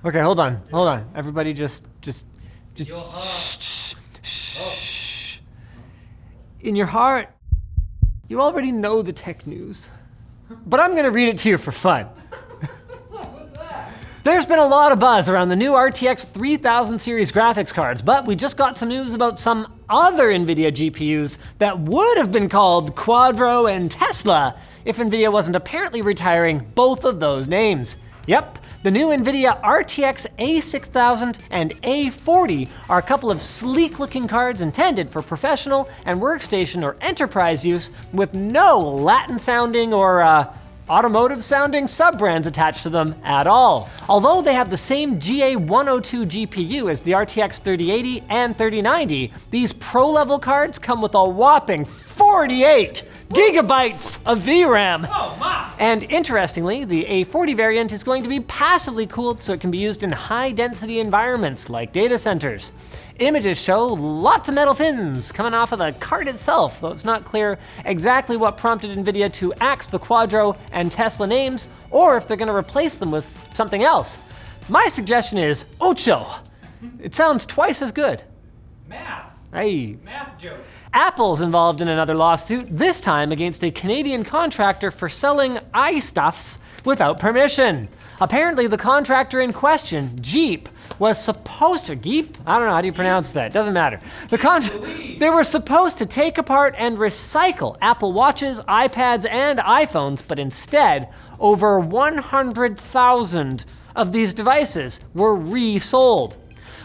Okay, hold on. Everybody just shh. In your heart, you already know the tech news, but I'm gonna read it to you for fun. There's been a lot of buzz around the new RTX 3000 series graphics cards, but we just got some news about some other Nvidia GPUs that would have been called Quadro and Tesla if Nvidia wasn't apparently retiring both of those names. Yep, the new Nvidia RTX A6000 and A40 are a couple of sleek-looking cards intended for professional and workstation or enterprise use with no Latin-sounding or automotive-sounding sub-brands attached to them at all. Although they have the same GA102 GPU as the RTX 3080 and 3090, these pro-level cards come with a whopping 48 gigabytes of VRAM. Oh my! And interestingly, the A40 variant is going to be passively cooled so it can be used in high-density environments like data centers. Images show lots of metal fins coming off of the card itself, though it's not clear exactly what prompted Nvidia to axe the Quadro and Tesla names, or if they're gonna replace them with something else. My suggestion is ocho. It sounds twice as good. Math. Hey. Math joke. Apple's involved in another lawsuit, this time against a Canadian contractor for selling iStuffs without permission. Apparently the contractor in question, Jeep, was supposed to, Geep? I don't know, how do you pronounce that? Doesn't matter. They were supposed to take apart and recycle Apple Watches, iPads, and iPhones, but instead, over 100,000 of these devices were resold.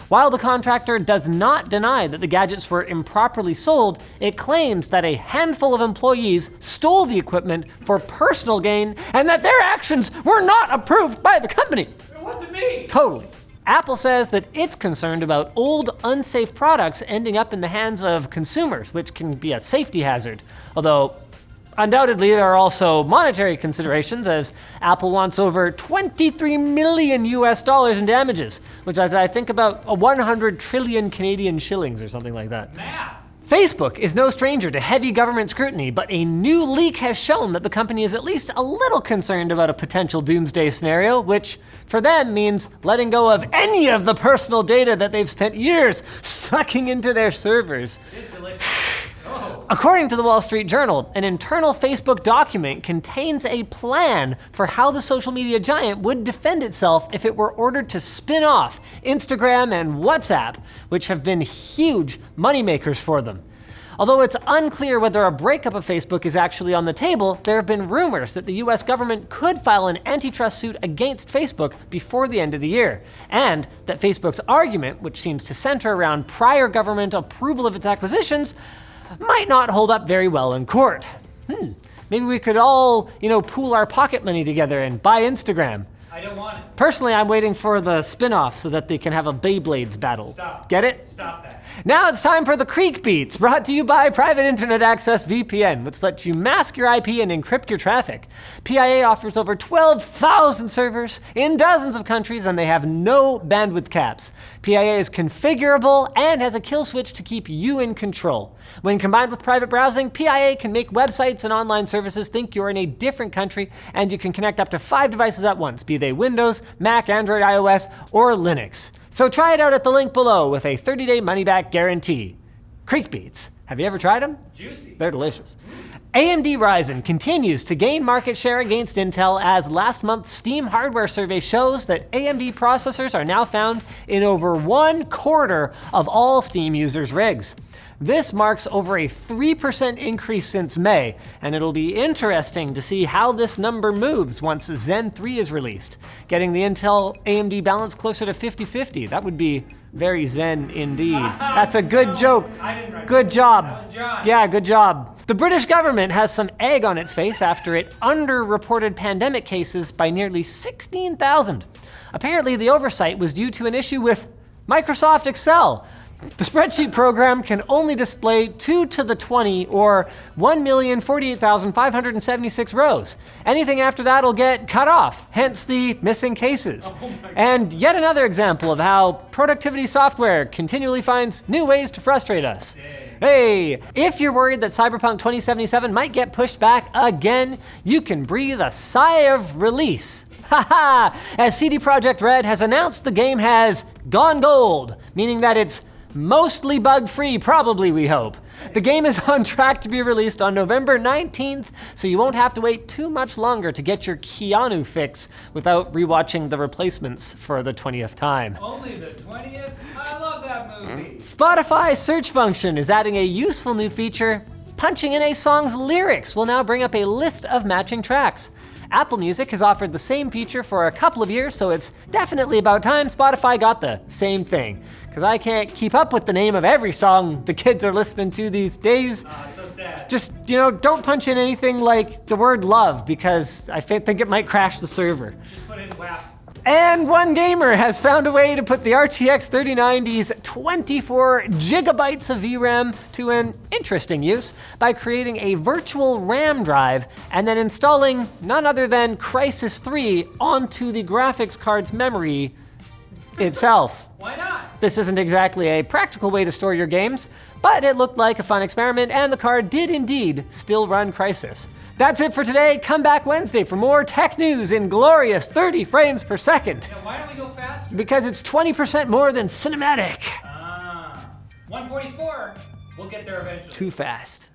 While the contractor does not deny that the gadgets were improperly sold, it claims that a handful of employees stole the equipment for personal gain and that their actions were not approved by the company. It wasn't me. Totally. Apple says that it's concerned about old, unsafe products ending up in the hands of consumers, which can be a safety hazard. Although, undoubtedly, there are also monetary considerations, as Apple wants over 23 million US dollars in damages, which is, I think, about 100 trillion Canadian shillings or something like that. Math. Facebook is no stranger to heavy government scrutiny, but a new leak has shown that the company is at least a little concerned about a potential doomsday scenario, which for them means letting go of any of the personal data that they've spent years sucking into their servers. It's delicious. Oh. According to the Wall Street Journal, an internal Facebook document contains a plan for how the social media giant would defend itself if it were ordered to spin off Instagram and WhatsApp, which have been huge moneymakers for them. Although it's unclear whether a breakup of Facebook is actually on the table, there have been rumors that the US government could file an antitrust suit against Facebook before the end of the year, and that Facebook's argument, which seems to center around prior government approval of its acquisitions, might not hold up very well in court. Maybe we could all, pool our pocket money together and buy Instagram. I don't want it. Personally, I'm waiting for the spin-off so that they can have a Beyblades battle. Stop. Get it? Stop that. Now it's time for the Creek Beats, brought to you by Private Internet Access VPN, which lets you mask your IP and encrypt your traffic. PIA offers over 12,000 servers in dozens of countries, and they have no bandwidth caps. PIA is configurable and has a kill switch to keep you in control. When combined with private browsing, PIA can make websites and online services think you're in a different country, and you can connect up to 5 devices at once, be they Windows, Mac, Android, iOS, or Linux. So try it out at the link below with a 30-day money-back guarantee. Creek Beats. Have you ever tried them? Juicy. They're delicious. AMD Ryzen continues to gain market share against Intel, as last month's Steam hardware survey shows that AMD processors are now found in over 1/4 of all Steam users' rigs. This marks over a 3% increase since May, and it'll be interesting to see how this number moves once Zen 3 is released. Getting the Intel AMD balance closer to 50-50, that would be very zen indeed. That's a good joke. I didn't write Good that. job. That was John. Yeah, good job. The British government has some egg on its face after it underreported pandemic cases by nearly 16,000. Apparently, the oversight was due to an issue with Microsoft Excel. The spreadsheet program can only display 2 to the 20 or 1,048,576 rows. Anything after that will get cut off, hence the missing cases. And yet another example of how productivity software continually finds new ways to frustrate us. Hey, if you're worried that Cyberpunk 2077 might get pushed back again, you can breathe a sigh of release. Haha! As CD Projekt Red has announced, the game has gone gold, meaning that it's mostly bug-free, probably, we hope. The game is on track to be released on November 19th, so you won't have to wait too much longer to get your Keanu fix without rewatching the replacements for the 20th time. Only the 20th? I love that movie. Spotify's search function is adding a useful new feature. Punching in a song's lyrics will now bring up a list of matching tracks. Apple Music has offered the same feature for a couple of years, so it's definitely about time Spotify got the same thing. Because I can't keep up with the name of every song the kids are listening to these days. So sad. Just, don't punch in anything like the word love, because I think it might crash the server. Just put in WAP. And one gamer has found a way to put the RTX 3090's 24 gigabytes of VRAM to an interesting use by creating a virtual RAM drive and then installing none other than Crysis 3 onto the graphics card's memory itself. Why not? This isn't exactly a practical way to store your games, but it looked like a fun experiment, and the card did indeed still run Crysis. That's it for today. Come back Wednesday for more tech news in glorious 30 frames per second. Yeah, why don't we go faster? Because it's 20% more than cinematic. 144. We'll get there eventually. Too fast.